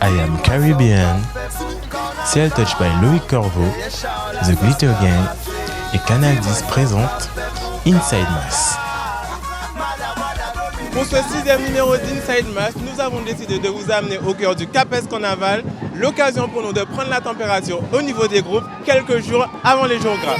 I Am Caribbean, Ciel Touch by Loïc Corvo, The Glitter Gang et Canal 10 présente Inside Mass. Pour ce 6e numéro d'Inside Mass, nous avons décidé de vous amener au cœur du Capes Carnaval, l'occasion pour nous de prendre la température au niveau des groupes quelques jours avant les jours gras.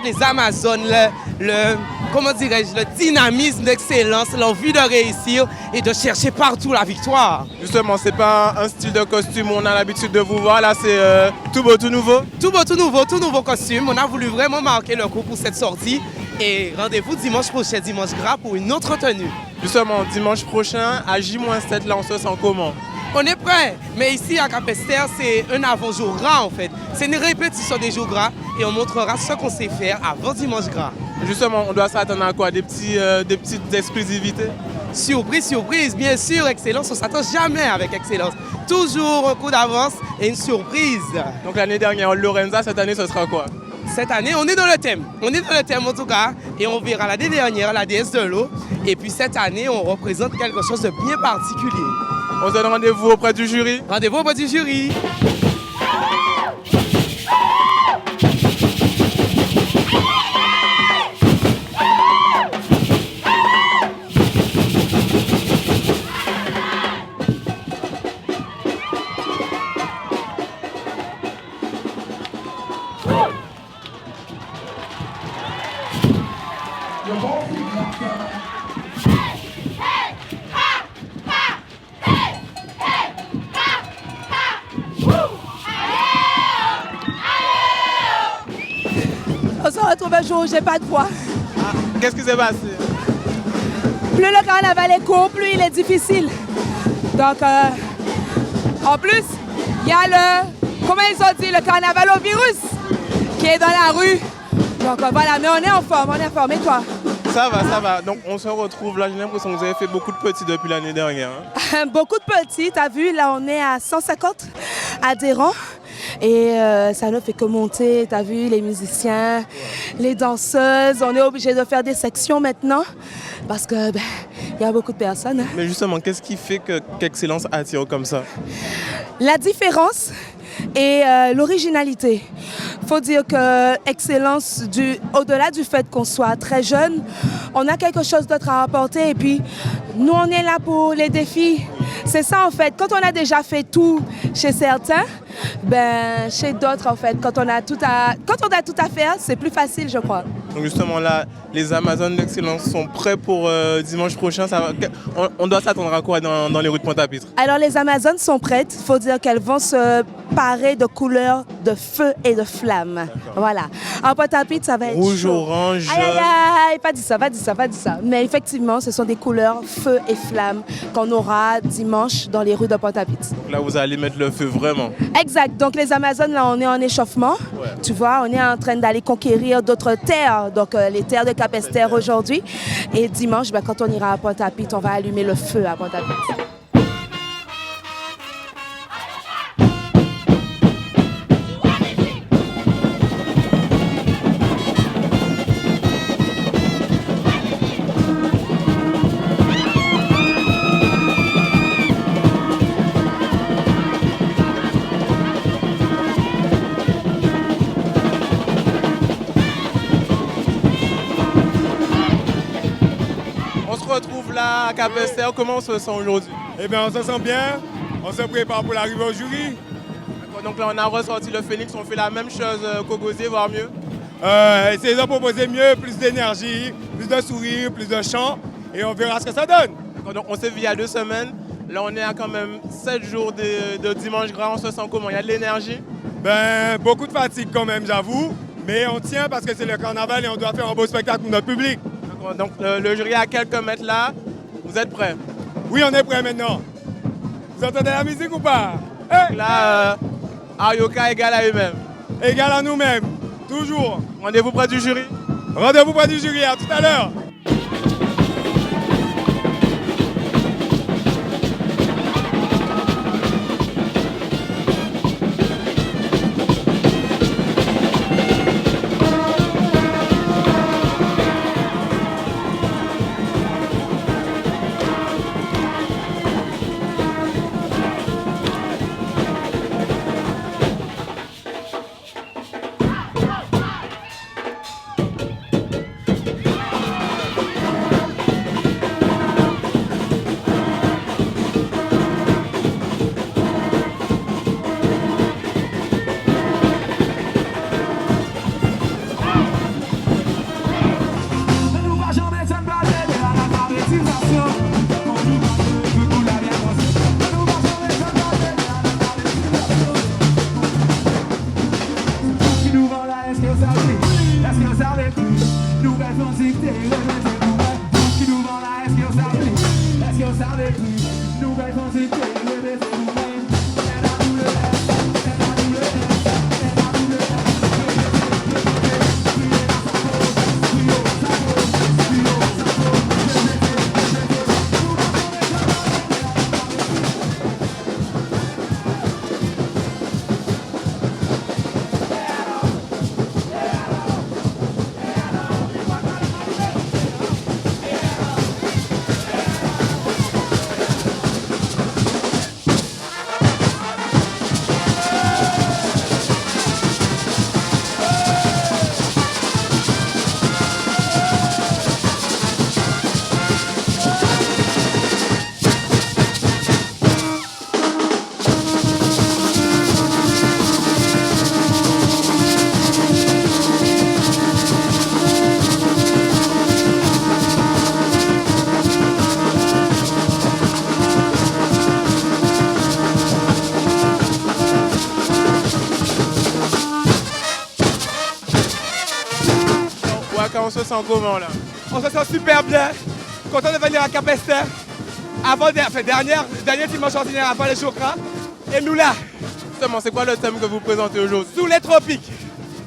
Les Amazones, comment dirais-je, le dynamisme d'excellence, l'envie de réussir et de chercher partout la victoire. Justement, c'est pas un style de costume où on a l'habitude de vous voir, là c'est tout beau, tout nouveau. Tout beau, tout nouveau costume. On a voulu vraiment marquer le coup pour cette sortie et rendez-vous dimanche prochain, dimanche gras, pour une autre tenue. Justement, dimanche prochain, à J-7, là on se sent comment? On est prêt, mais ici à Capesterre, c'est un avant-jour gras en fait. C'est une répétition des jours gras et on montrera ce qu'on sait faire avant dimanche gras. Justement, on doit s'attendre à quoi? Des petites exclusivités? Surprise, bien sûr, Excellence, on ne s'attend jamais avec Excellence. Toujours un coup d'avance et une surprise. Donc l'année dernière, Lorenza, cette année, ce sera quoi? Cette année, on est dans le thème. On est dans le thème en tout cas. Et on verra l'année dernière la déesse de l'eau. Et puis cette année, on représente quelque chose de bien particulier. On se donne rendez-vous auprès du jury. Rendez-vous auprès du jury. On se retrouve un jour où j'ai pas de voix. Ah, qu'est-ce qui s'est passé? Plus le carnaval est court, plus il est difficile. Donc, en plus, il y a comment ils ont dit, le carnaval au virus qui est dans la rue. Donc voilà, mais on est en forme, Et toi? Ça va. Donc on se retrouve là, j'ai l'impression que vous avez fait beaucoup de petits depuis l'année dernière. Hein? Beaucoup de petits, t'as vu, là on est à 150 adhérents. Et ça ne fait que monter, tu as vu, les musiciens, les danseuses. On est obligé de faire des sections maintenant parce que y a beaucoup de personnes. Hein. Mais justement, qu'est-ce qui fait qu'Excellence attire comme ça? La différence et l'originalité. Il faut dire que Excellence, au-delà du fait qu'on soit très jeune, on a quelque chose d'autre à apporter. Et puis, nous, on est là pour les défis. C'est ça, en fait. Quand on a déjà fait tout chez certains, chez d'autres, en fait, quand on a tout à faire, c'est plus facile, je crois. Donc justement, là, les Amazones d'Excellence sont prêts pour dimanche prochain. On doit s'attendre à quoi dans les rues de Pointe-à-Pitre? Alors, les Amazones sont prêtes. Il faut dire qu'elles vont se parée de couleurs de feu et de flamme. Voilà. En Pointe-à-Pitre, ça va être Rouge, chaud. orange. Aïe, aïe, aïe, pas dit ça, pas dit ça, pas dit ça. Mais effectivement, ce sont des couleurs feu et flamme qu'on aura dimanche dans les rues de Pointe-à-Pitre. Donc là, vous allez mettre le feu vraiment. Exact. Donc, les Amazones, là, on est en échauffement. Ouais. Tu vois, on est en train d'aller conquérir d'autres terres. Donc, les terres de Capesterre aujourd'hui. Et dimanche, ben, quand on ira à Pointe-à-Pitre, on va allumer le feu à Pointe-à-Pitre. On se retrouve là à Capesterre. Comment on se sent aujourd'hui? Eh bien, on se sent bien. On se prépare pour l'arrivée au jury. D'accord, donc là, on a ressorti le Phoenix. On fait la même chose qu'au Gosier, voire mieux. Essayez de proposer mieux, plus d'énergie, plus de sourire, plus de chant. Et on verra ce que ça donne. D'accord, donc on s'est vu il y a 2 semaines. Là, on est à quand même 7 jours de dimanche gras. On se sent comment? Il y a de l'énergie? Ben, beaucoup de fatigue quand même, j'avoue. Mais on tient parce que c'est le carnaval et on doit faire un beau spectacle pour notre public. D'accord, donc le jury est à quelques mètres là. Vous êtes prêts? Oui, on est prêts maintenant. Vous entendez la musique ou pas? Hey! Là, Arioka égale à eux-mêmes. Égal à nous-mêmes, toujours. Rendez-vous près du jury. Rendez-vous près du jury, à tout à l'heure. On se sent comment là? On se sent super bien. Content de venir à Capesterre. Dernier dimanche ordinaire avant les jours gras. Et nous là, Justement, c'est quoi le thème que vous présentez aujourd'hui? sous les tropiques.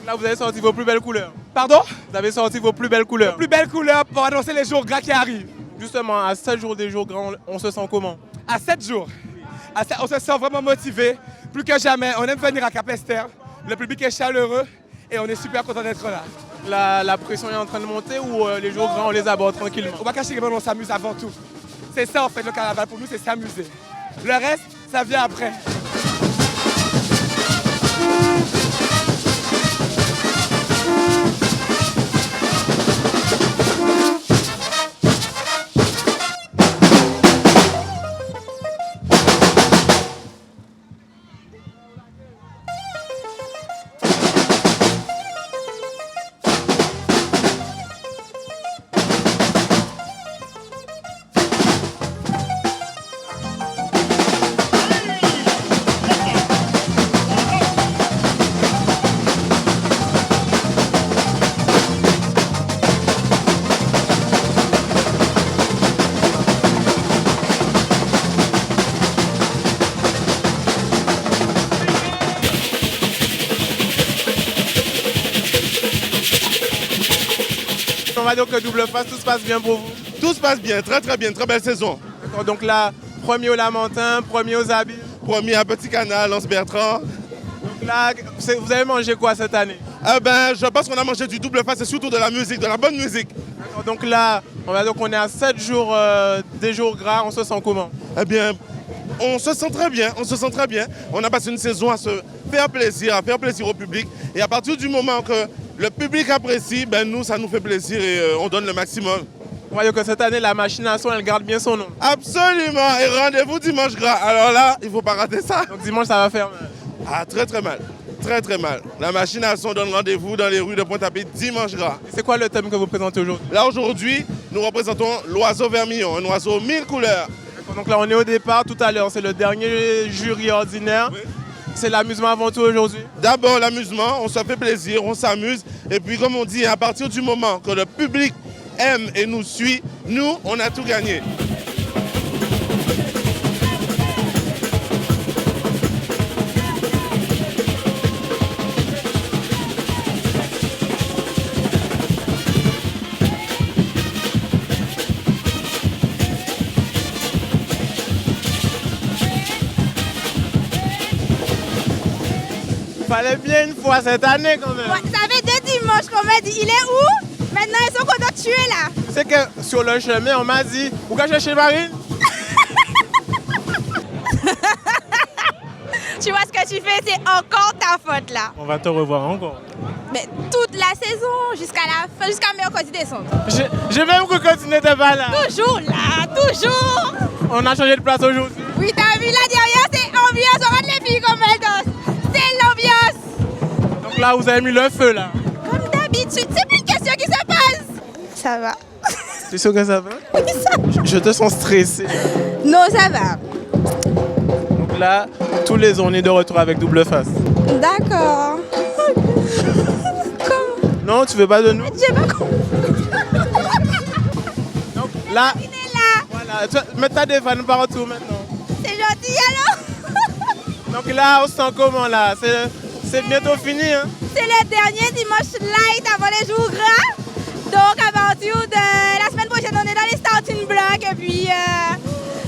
Là, vous avez sorti vos plus belles couleurs. Pardon? Vous avez sorti vos plus belles couleurs. Plus belle couleur pour annoncer les jours gras qui arrivent. Justement, à 7 jours des jours grands, on se sent comment? À 7 jours. On se sent vraiment motivé. Plus que jamais, on aime venir à Capesterre. Le public est chaleureux et on est super content d'être là. La pression est en train de monter ou les jours grands, on les aborde tranquillement? Au Bakashi, on s'amuse avant tout. C'est ça en fait le carnaval, pour nous c'est s'amuser. Le reste, ça vient après. va dire que double face, tout se passe bien pour vous. Tout se passe bien, très très bien, très belle saison. D'accord, donc là, premier au Lamentin, premier aux Habits. Premier à Petit Canal, Anse Bertrand. Donc là, vous avez mangé quoi cette année? Je pense qu'on a mangé du double face et surtout de la musique, de la bonne musique. D'accord, donc là, on va dire qu'on est à 7 jours des jours gras, on se sent comment? Eh bien, on se sent très bien, on se sent très bien. On a passé une saison à se faire plaisir au public. Et à partir du moment que le public apprécie, nous, ça nous fait plaisir et on donne le maximum. On va dire que cette année, la machine à son, elle garde bien son nom. Absolument, et rendez-vous dimanche gras. Alors là, il ne faut pas rater ça. Donc dimanche, ça va faire mal. Ah, très très mal, très très mal. La machine à son donne rendez-vous dans les rues de Pointe-à-Pitre dimanche gras. C'est quoi le thème que vous présentez aujourd'hui? Là, aujourd'hui, nous représentons l'oiseau vermillon, un oiseau aux 1000 couleurs. Donc là, on est au départ tout à l'heure. C'est le dernier jury ordinaire. Oui. C'est l'amusement avant tout aujourd'hui. D'abord, l'amusement, on se fait plaisir, on s'amuse. Et puis, comme on dit, à partir du moment que le public aime et nous suit, nous, on a tout gagné. Fallait bien une fois cette année quand même. Ouais, ça fait 2 dimanches qu'on m'a dit, il est où? Maintenant, ils sont contents de tuer là. Tu sais que sur le chemin, on m'a dit, où qu'à chercher Marine? Tu vois ce que tu fais, c'est encore ta faute là. On va te revoir encore. Mais toute la saison, jusqu'à la fin, jusqu'à mercredi décembre. J'ai même cru que tu n'étais pas là. Toujours là, toujours. On a changé de place aujourd'hui. Oui, t'as vu là derrière, c'est ambiance. Regarde les filles comme elles dansent. C'est l'ambiance. Donc là, vous avez mis le feu là. Comme d'habitude, c'est plus une question qui se passe. Ça va. T'es sûr que ça va? Oui, ça va. Je te sens stressé. Non, ça va. Donc là, tous les ans, on est de retour avec double face. D'accord. Comment? Non, tu veux pas de nous? J'ai pas compris. Donc là, Il est là. voilà, mets ta des fans partout maintenant. C'est gentil alors. Donc là, on se sent comment là? C'est bientôt fini, hein? C'est le dernier dimanche light avant les jours gras. Donc à partir de la semaine prochaine, on est dans les starting blocks et puis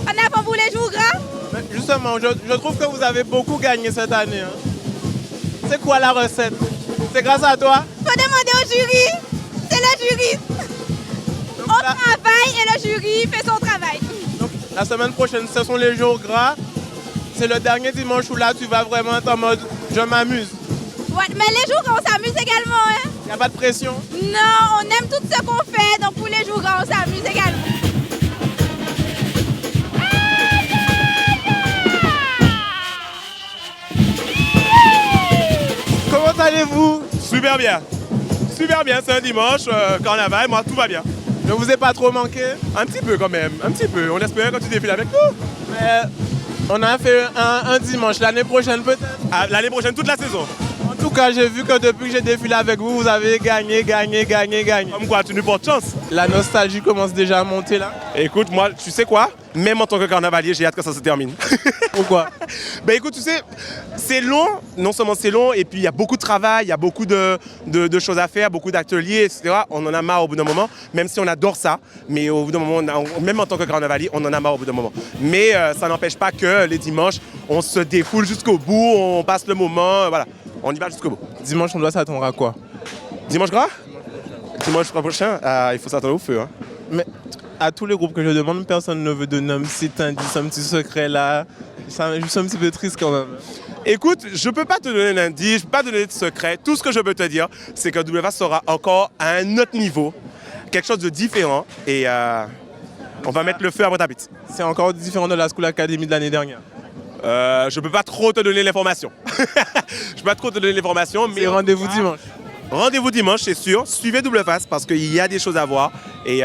on est avant vous les jours gras. Mais justement, je trouve que vous avez beaucoup gagné cette année. Hein? C'est quoi la recette? C'est grâce à toi? Faut demander au jury. C'est le jury. Donc, On là- travaille et le jury fait son travail. donc, la semaine prochaine, ce sont les jours gras. C'est le dernier dimanche où là, tu vas vraiment être en mode je m'amuse. Ouais, mais les jours gras, on s'amuse également. Hein? Il n'y a pas de pression. Non, on aime tout ce qu'on fait. Donc pour les jours gras, on s'amuse également. Comment allez-vous? Super bien, c'est un dimanche, carnaval, moi tout va bien. Ne vous ai pas trop manqué? Un petit peu quand même, un petit peu. On espérait quand tu défiles avec nous. Mais on a fait un dimanche. L'année prochaine peut-être? Ah, l'année prochaine, toute la saison. En tout cas, j'ai vu que depuis que j'ai défilé avec vous, vous avez gagné. Comme quoi, tu nous portes chance. La nostalgie commence déjà à monter là. Écoute, moi, tu sais quoi? Même en tant que carnavalier, j'ai hâte que ça se termine. Pourquoi? Ben écoute, tu sais, c'est long, non seulement c'est long, et puis il y a beaucoup de travail, il y a beaucoup de choses à faire, beaucoup d'ateliers, etc. On en a marre au bout d'un moment, même si on adore ça, mais au bout d'un moment, même en tant que carnavalier, on en a marre au bout d'un moment. Mais ça n'empêche pas que les dimanches, on se défoule jusqu'au bout, on passe le moment, voilà, on y va jusqu'au bout. Dimanche, on doit s'attendre à quoi? Dimanche gras? Dimanche prochain, il faut s'attendre au feu. Hein. Mais à tous les groupes que je demande, personne ne veut donner un petit indice, un petit secret là. Je suis un petit peu triste quand même. Écoute, je peux pas te donner un indice, je peux pas te donner de secret. Tout ce que je peux te dire, c'est que WFA sera encore à un autre niveau, quelque chose de différent, et on va mettre le feu à Pointe-à-Pitre. C'est encore différent de la School Academy de l'année dernière. Je peux pas trop te donner l'information. Je peux pas trop te donner l'information, mais Et rendez-vous dimanche. Rendez-vous dimanche, c'est sûr. Suivez Double Face parce qu'il y a des choses à voir et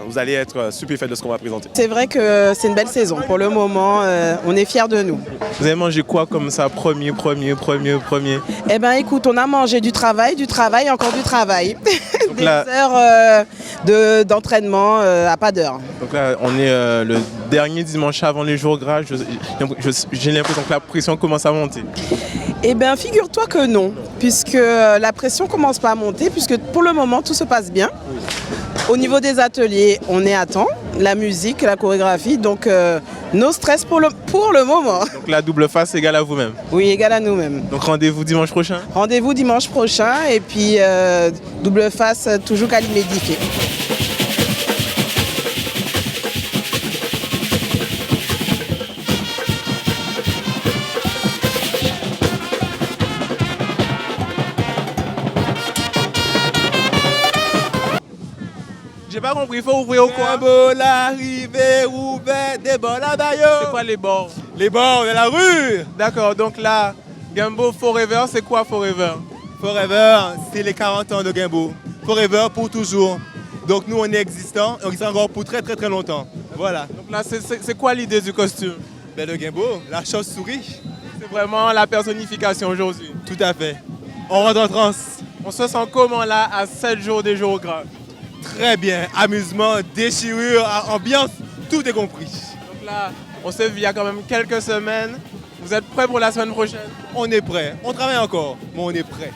vous allez être stupéfait de ce qu'on va présenter. C'est vrai que c'est une belle saison. Pour le moment, on est fiers de nous. Vous avez mangé quoi comme ça, premier? Eh bien, écoute, on a mangé du travail, encore du travail. Des là- heures d'entraînement à pas d'heure. Donc là, on est le dernier dimanche avant les jours gras. J'ai l'impression que la pression commence à monter. Eh bien, figure-toi que non, puisque la pression commence pas à monter, puisque pour le moment, tout se passe bien. Au niveau des ateliers, on est à temps. La musique, la chorégraphie, donc no stress pour le moment. Donc la double face égale à vous-même. Oui, égale à nous-mêmes. Donc rendez-vous dimanche prochain. Rendez-vous dimanche prochain et puis double face toujours qu'à l'imédifier. J'ai pas compris, il faut ouvrir au quoi? Gambo, l'arrivée, ouvert, des bords là bas. C'est quoi les bords? Les bords de la rue. D'accord, donc là, Gambo Forever, c'est quoi Forever? Forever, c'est les 40 ans de Gambo. Forever pour toujours. Donc nous, on est existants, on existe encore pour très très très longtemps. Voilà. Donc là, c'est quoi l'idée du costume? Ben, de Gambo, la chauve-souris. C'est vraiment la personnification aujourd'hui. Tout à fait. On rentre en transe. On se sent comment là, à 7 jours des jours gras? Très bien. Amusement, déchirure, ambiance, tout est compris. Donc là, on s'est vu il y a quand même quelques semaines. Vous êtes prêts pour la semaine prochaine? On est prêt. On travaille encore, mais on est prêt.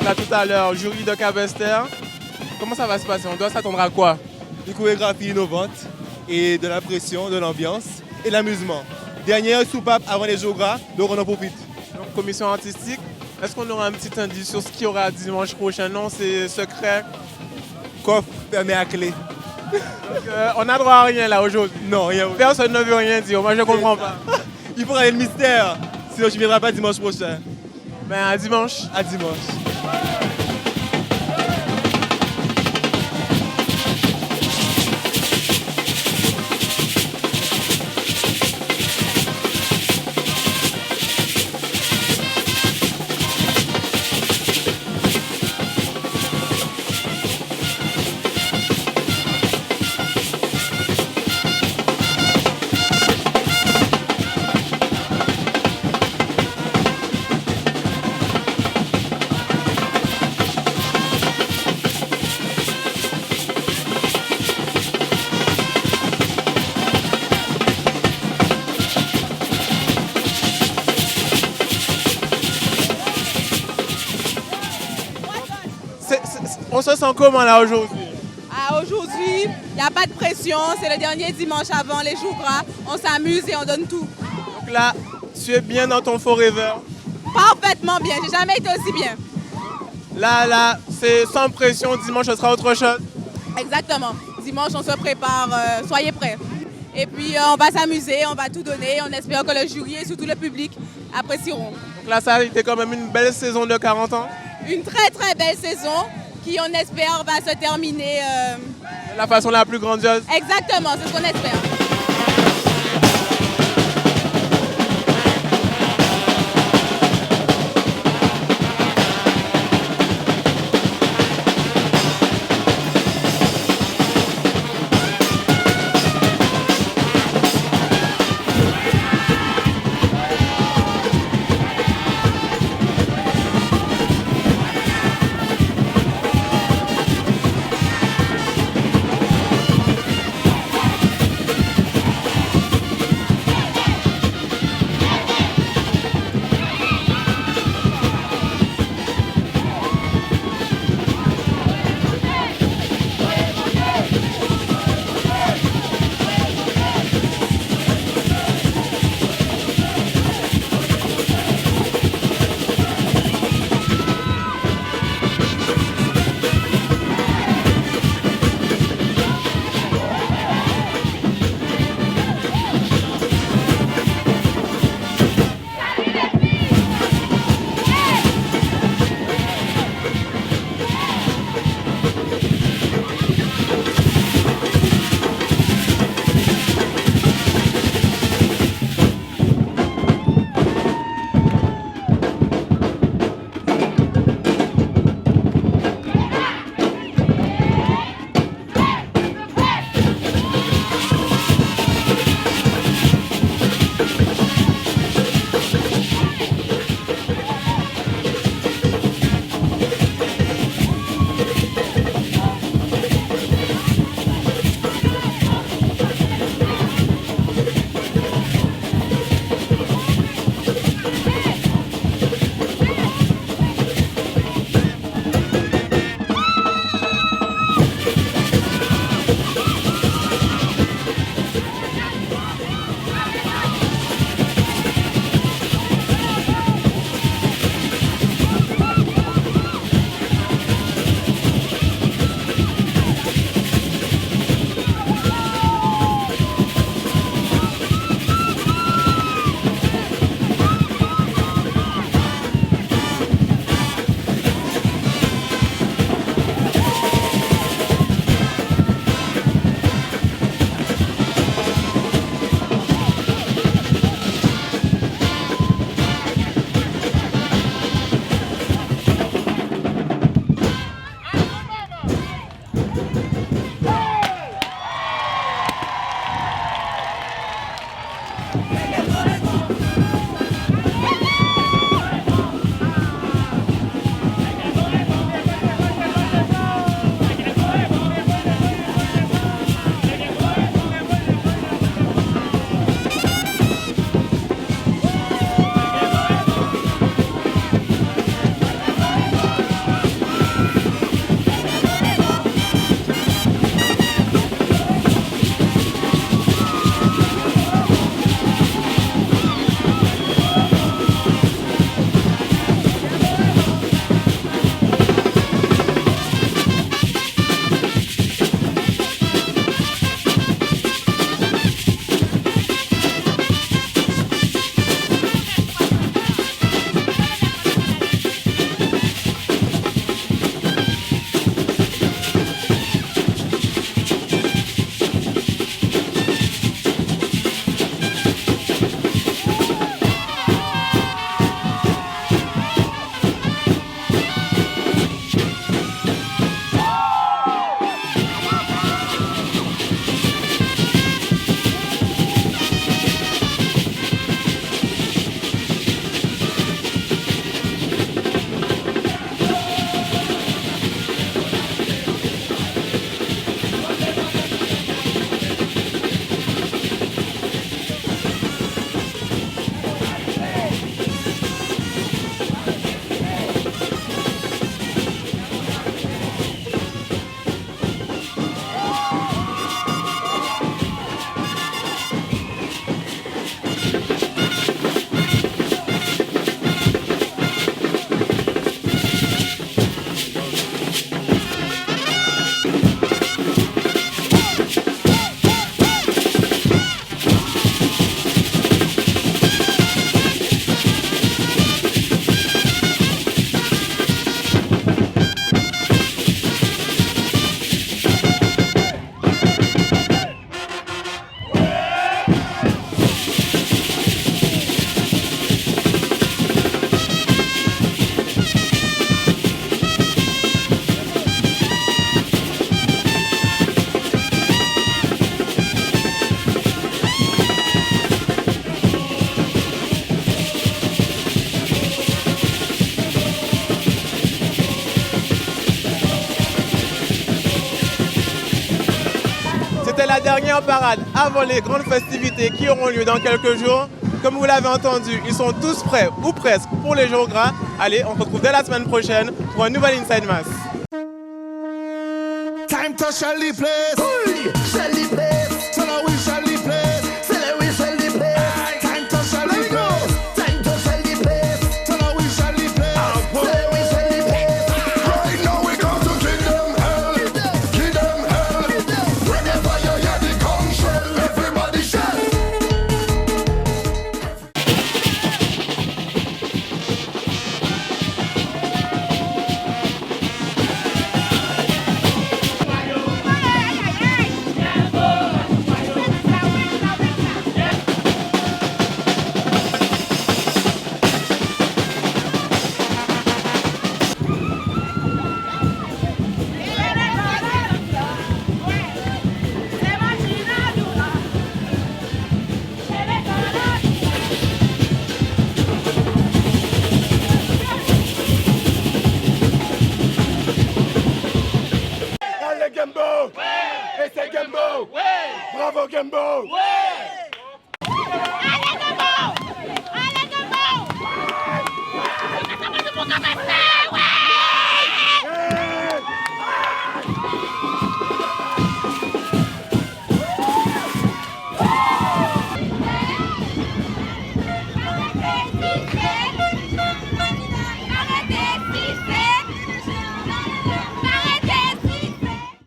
Là tout à l'heure, jury de Cabester. Comment ça va se passer? On doit s'attendre à quoi? Une chorégraphie innovante et de la pression, de l'ambiance et de l'amusement. Dernière soupape avant les jours gras, donc on en profite. Donc commission artistique, est-ce qu'on aura un petit indice sur ce qu'il y aura dimanche prochain? Non, c'est secret. Coffre fermé à clé. Donc, on n'a droit à rien là aujourd'hui. Non, rien. Personne ne veut rien dire, moi je comprends pas. Il faut garder le mystère, sinon je ne viendrai pas dimanche prochain. Ben à dimanche. À dimanche. On se sent comment là aujourd'hui? Aujourd'hui, il n'y a pas de pression, c'est le dernier dimanche avant les jours gras. On s'amuse et on donne tout. Donc là, tu es bien dans ton Forever? Parfaitement bien, j'ai jamais été aussi bien. Là, c'est sans pression, dimanche ce sera autre chose? Exactement. Dimanche, on se prépare, soyez prêts. Et puis, on va s'amuser, on va tout donner. On espère que le jury et surtout le public apprécieront. Donc là, ça a été quand même une belle saison de 40 ans? Une très très belle saison qui, on espère, va se terminer de la façon la plus grandiose? Exactement, c'est ce qu'on espère. la dernière parade avant les grandes festivités qui auront lieu dans quelques jours. Comme vous l'avez entendu, ils sont tous prêts, ou presque, pour les jours gras. Allez, on se retrouve dès la semaine prochaine pour un nouvel Inside Mass. Time to Shelly Place. Shelly Place. Tell her we Shelly Place. Tell her we Shelly Place. Time to Shelly Place. Time to Shelly Place. Tell her we Shelly Place. Tell her we Shelly Place. Right now we come to Kingdom Hell. Kingdom Hell. Whenever you hear the conch shell, everybody shell. Allez Gembo! Et c'est Gembo! Bravo Gembo! Allez Gembo! Allez Gembo!